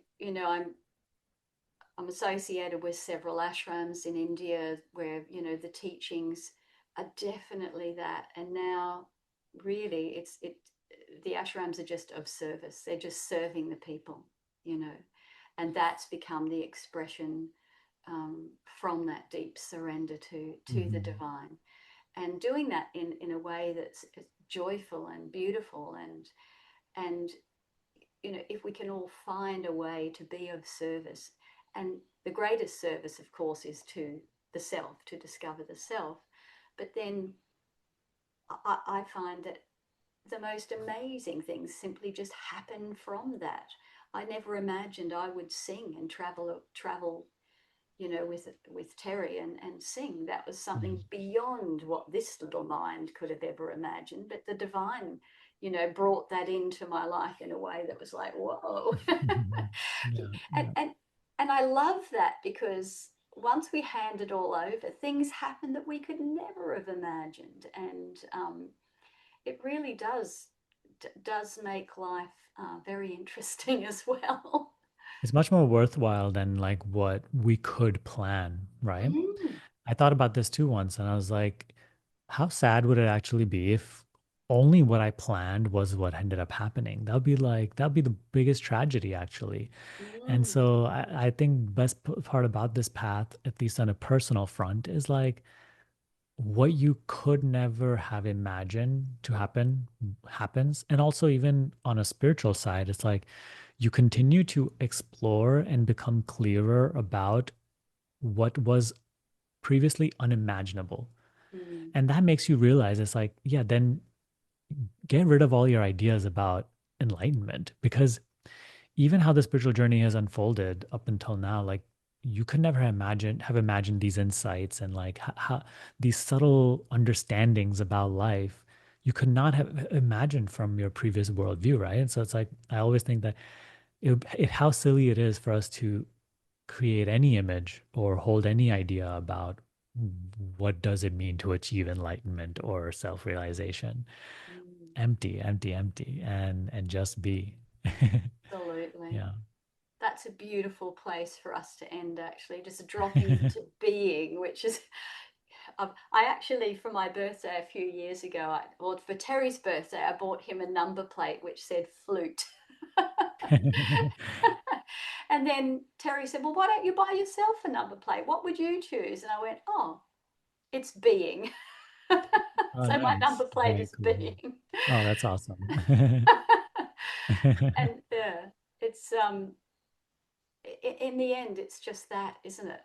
I'm associated with several ashrams in India where, the teachings are definitely that. And now really the ashrams are just of service. They're just serving the people, you know, and that's become the expression from that deep surrender to the Hmm. divine, and doing that in a way that's joyful and beautiful, and if we can all find a way to be of service. And the greatest service, of course, is to the self, to discover the self. But then I find that the most amazing things simply just happen from that. I never imagined I would sing and travel, with Terry and sing. That was something Hmm. beyond what this little mind could have ever imagined. But the divine, brought that into my life in a way that was like, whoa. Yeah, and yeah. and and I love that, because once we hand it all over, things happen that we could never have imagined, and it really does make life very interesting as well. It's much more worthwhile than like what we could plan, right? Mm, I thought about this too once, and I was like, how sad would it actually be if only what I planned was what ended up happening? That'd be the biggest tragedy, actually. And mm, so I think the best part about this path, at least on a personal front, is like what you could never have imagined to happen happens. And also, even on a spiritual side, it's like you continue to explore and become clearer about what was previously unimaginable. mm, And that makes you realize it's like, yeah, then get rid of all your ideas about enlightenment, because even how the spiritual journey has unfolded up until now, like you could never have imagined these insights and like how these subtle understandings about life you could not have imagined from your previous worldview, right? And so it's like I always think that how silly it is for us to create any image or hold any idea about what does it mean to achieve enlightenment or self-realization. mm. Empty, empty, empty, and just be. Absolutely. Yeah. That's a beautiful place for us to end, actually, just dropping into being, which is, I actually, for my birthday a few years ago, or for Terry's birthday, I bought him a number plate which said flute. And then Terry said, well, why don't you buy yourself a number plate? What would you choose? And I went, oh, it's being. Oh, So my nice. number plate Very is cool. being. Oh, that's awesome. And it's in the end, it's just that, isn't it?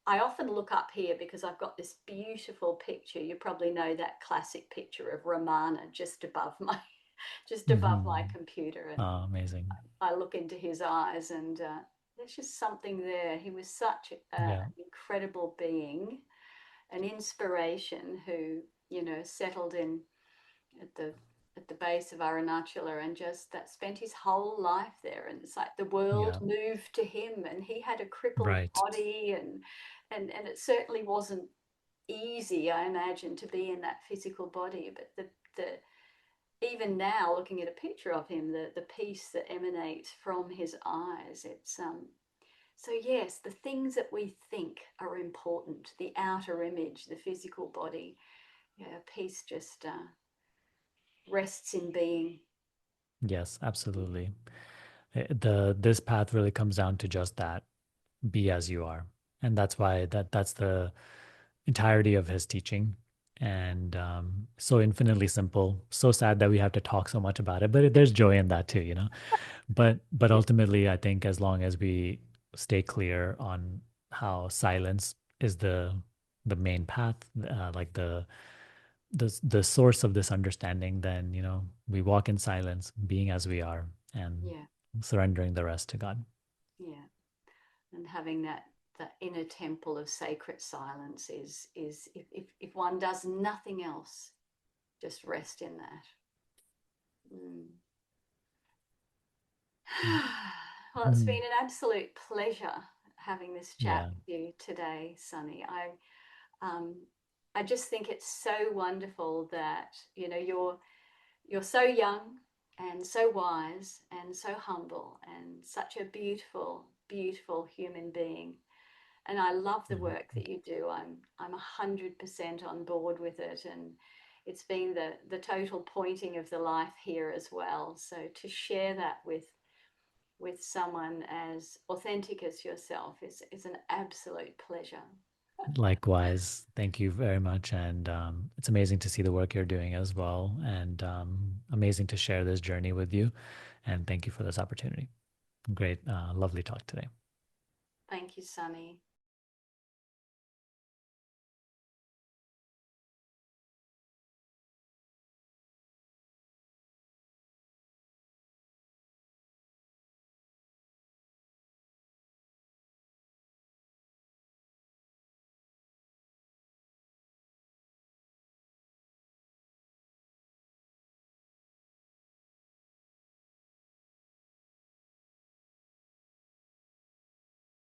I often look up here because I've got this beautiful picture. You probably know that classic picture of Ramana just above my just above my Hmm. computer, and Oh, amazing. I look into his eyes, and there's just something there. He was such Yeah. an incredible being, an inspiration who, settled in at the at the base of Arunachala, and just that spent his whole life there, and it's like the world Yeah. moved to him, and he had a crippled Right. body, and it certainly wasn't easy, I imagine, to be in that physical body, but the even now looking at a picture of him, the peace that emanates from his eyes, it's so yes, the things that we think are important, the outer image, the physical body, yeah, peace just rests in being. Yes, absolutely. The this path really comes down to just that, be as you are. And that's why that's the entirety of his teaching. And so infinitely simple. So sad that we have to talk so much about it, but there's joy in that too, you know. But Yeah, ultimately, I think as long as we stay clear on how silence is the main path, like the source of this understanding, then we walk in silence, being as we are, and yeah, surrendering the rest to God. yeah. And having that inner temple of sacred silence is if one does nothing else, just rest in that. Mm. Mm. Well, it's Mhm. been an absolute pleasure having this chat Yeah. with you today, Sunny. Um, I just think it's so wonderful that you're so young and so wise and so humble and such a beautiful, beautiful human being. And I love the Mhm. work that you do. I'm 100% on board with it, and it's been the total pointing of the life here as well. So to share that with someone as authentic as yourself is an absolute pleasure. Likewise, thank you very much. And it's amazing to see the work you're doing as well. And amazing to share this journey with you. And thank you for this opportunity. Great, lovely talk today. Thank you, Sunny.